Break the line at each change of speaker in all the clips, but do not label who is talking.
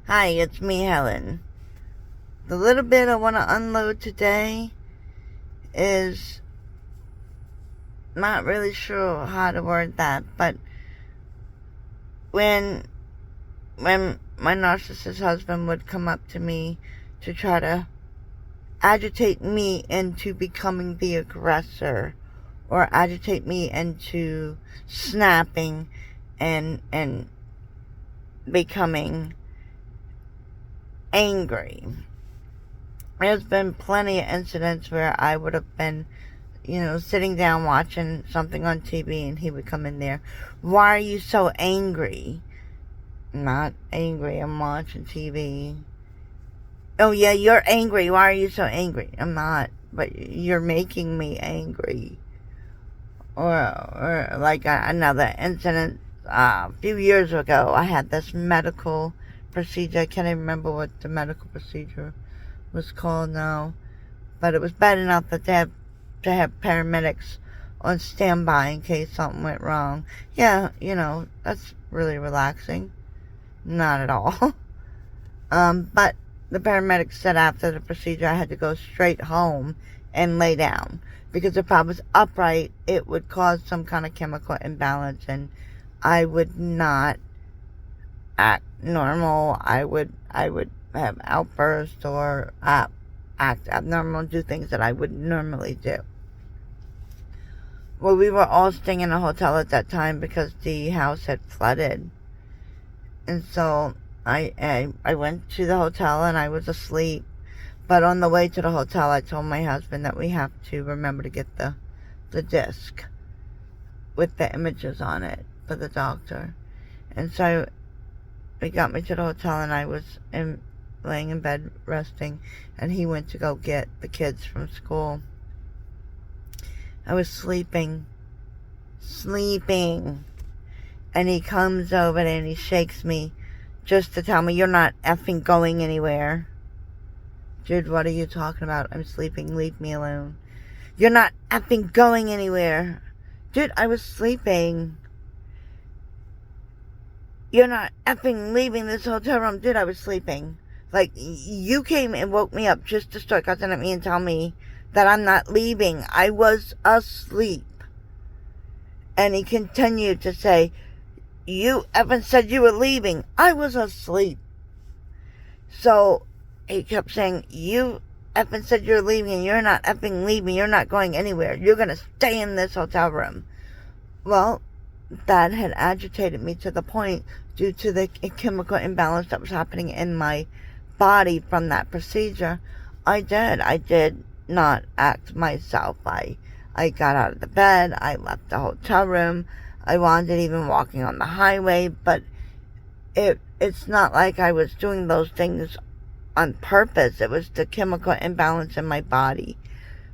Hi, it's me, Helen. The little bit I want to unload today is not really sure how to word that, but when when my narcissist husband would come up to me to try to agitate me into becoming the aggressor, or agitate me into snapping and becoming angry. There's been plenty of incidents where I would have been, sitting down watching something on TV and he would come in there. Why are you so angry? I'm not angry, I'm watching TV. Oh yeah, you're angry. Why are you so angry? I'm not, but you're making me angry. Or like another incident, a few years ago, I had this medical procedure. I can't even remember what the medical procedure was called now, but it was bad enough that they had to have paramedics on standby in case something went wrong. Yeah, that's really relaxing. Not at all. But the paramedics said after the procedure I had to go straight home and lay down, because if I was upright, it would cause some kind of chemical imbalance and I would not act normal. I would have outbursts or act abnormal, do things that I would normally do. Well, we were all staying in a hotel at that time because the house had flooded. And so I went to the hotel and I was asleep. But on the way to the hotel, I told my husband that we have to remember to get the disc with the images on it for the doctor. And so he got me to the hotel and I was laying in bed resting, and he went to go get the kids from school. I was sleeping, and he comes over and he shakes me just to tell me, you're not effing going anywhere. Dude, what are you talking about? I'm sleeping, leave me alone. You're not effing going anywhere. Dude, I was sleeping. You're not effing leaving this hotel room. Dude, I was sleeping. Like, you came and woke me up just to start cussing at me and tell me that I'm not leaving. I was asleep. And he continued to say, you effing said you were leaving. I was asleep. So he kept saying, you effing said you're leaving and you're not effing leaving. You're not going anywhere. You're going to stay in this hotel room. Well, that had agitated me to the point, due to the chemical imbalance that was happening in my body from that procedure. I did not act myself. I got out of the bed. I left the hotel room. I wanted even walking on the highway, but it's not like I was doing those things on purpose. It was the chemical imbalance in my body,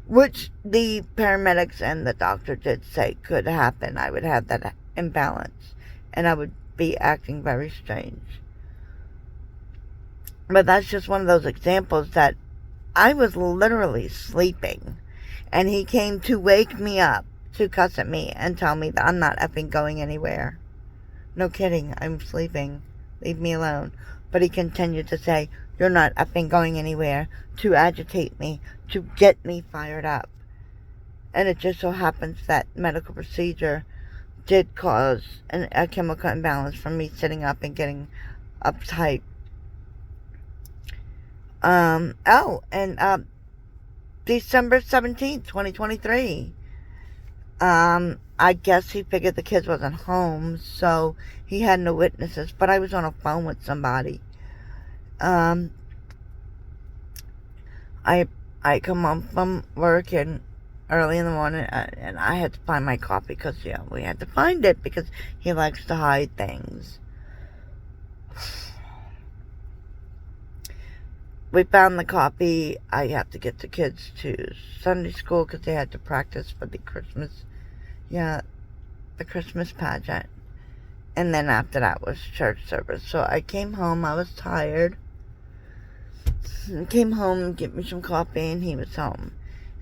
which the paramedics and the doctor did say could happen. I would have that imbalance and I would be acting very strange. But that's just one of those examples that I was literally sleeping and he came to wake me up to cuss at me and tell me that I'm not effing going anywhere. No kidding, I'm sleeping. Leave me alone. But he continued to say, you're not effing going anywhere, to agitate me, to get me fired up. And it just so happens that medical procedure did cause a chemical imbalance from me sitting up and getting uptight. December 17th, 2023. I guess he figured the kids wasn't home, so he had no witnesses, but I was on a phone with somebody. I come home from work and early in the morning, and I had to find my copy because, we had to find it because he likes to hide things. We found the copy. I had to get the kids to Sunday school because they had to practice for the Christmas pageant. And then after that was church service. So I came home. I was tired. I came home, get me some coffee, and he was home.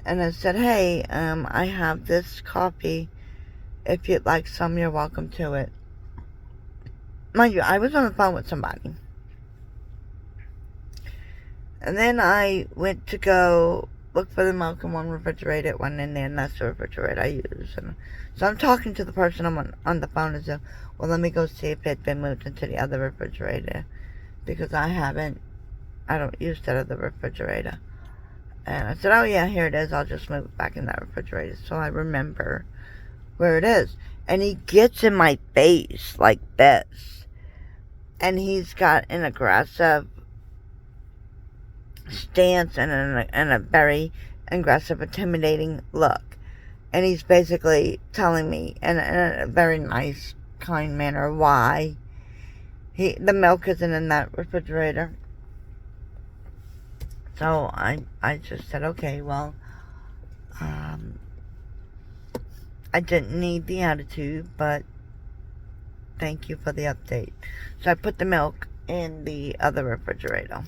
And I said, hey, I have this coffee. If you'd like some, you're welcome to it. Mind you, I was on the phone with somebody. And then I went to go look for the milk in one refrigerator, it went in there, and that's the refrigerator I use. And so I'm talking to the person I'm on the phone and said, well, let me go see if it's been moved into the other refrigerator, because I don't use that other refrigerator. And I said, oh yeah, here it is, I'll just move it back in that refrigerator so I remember where it is. And he gets in my face like this, and he's got an aggressive stance and a very aggressive, intimidating look. And he's basically telling me in a very nice, kind manner why the milk isn't in that refrigerator. So I just said, okay, well, I didn't need the attitude, but thank you for the update. So I put the milk in the other refrigerator.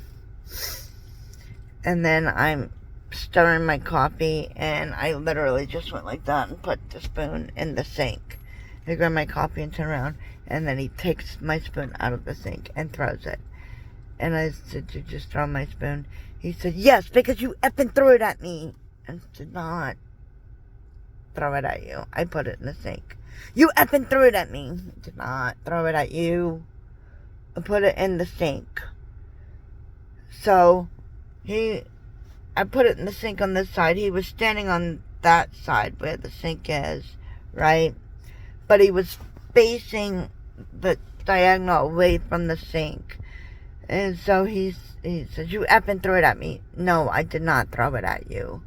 And then I'm stirring my coffee, and I literally just went like that and put the spoon in the sink. I grab my coffee and turn around, and then he takes my spoon out of the sink and throws it. And I said, did you just throw my spoon? He said, yes, because you effing threw it at me. I did not throw it at you. I put it in the sink. You effing threw it at me. I did not throw it at you. I put it in the sink. So, I put it in the sink on this side. He was standing on that side where the sink is, right? But he was facing the diagonal away from the sink. And so he said, you effing threw it at me. No, I did not throw it at you.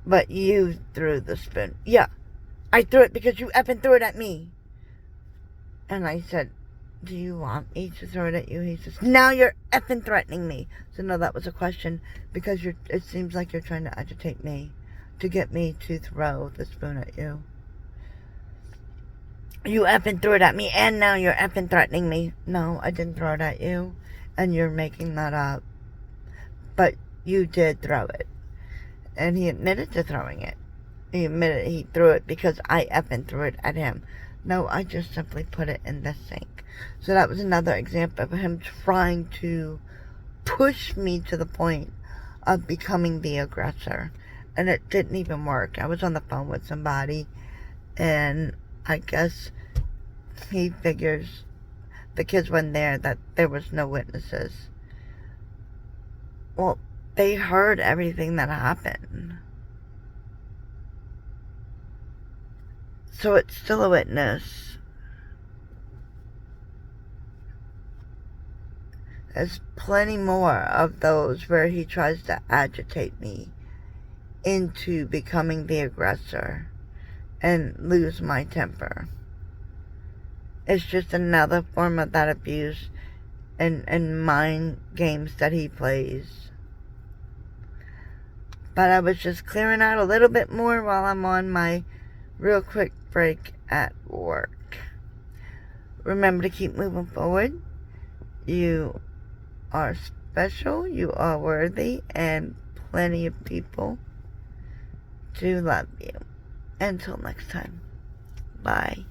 But you threw the spoon. Yeah, I threw it because you effing threw it at me. And I said, do you want me to throw it at you? He says, now you're effing threatening me. So no, that was a question, because it seems like you're trying to agitate me to get me to throw the spoon at you. You effing threw it at me, and now you're effing threatening me. No, I didn't throw it at you, and you're making that up. But you did throw it. And he admitted to throwing it. He admitted he threw it because I effing threw it at him. No, I just simply put it in the sink. So that was another example of him trying to push me to the point of becoming the aggressor. And it didn't even work. I was on the phone with somebody, and I guess he figures the kids weren't there, that there was no witnesses. Well, they heard everything that happened. So it's still a witness. There's plenty more of those where he tries to agitate me into becoming the aggressor and lose my temper. It's just another form of that abuse and mind games that he plays. But I was just clearing out a little bit more while I'm on my real quick break at work. Remember to keep moving forward. You are special, you are worthy, and plenty of people do love you. Until next time, bye.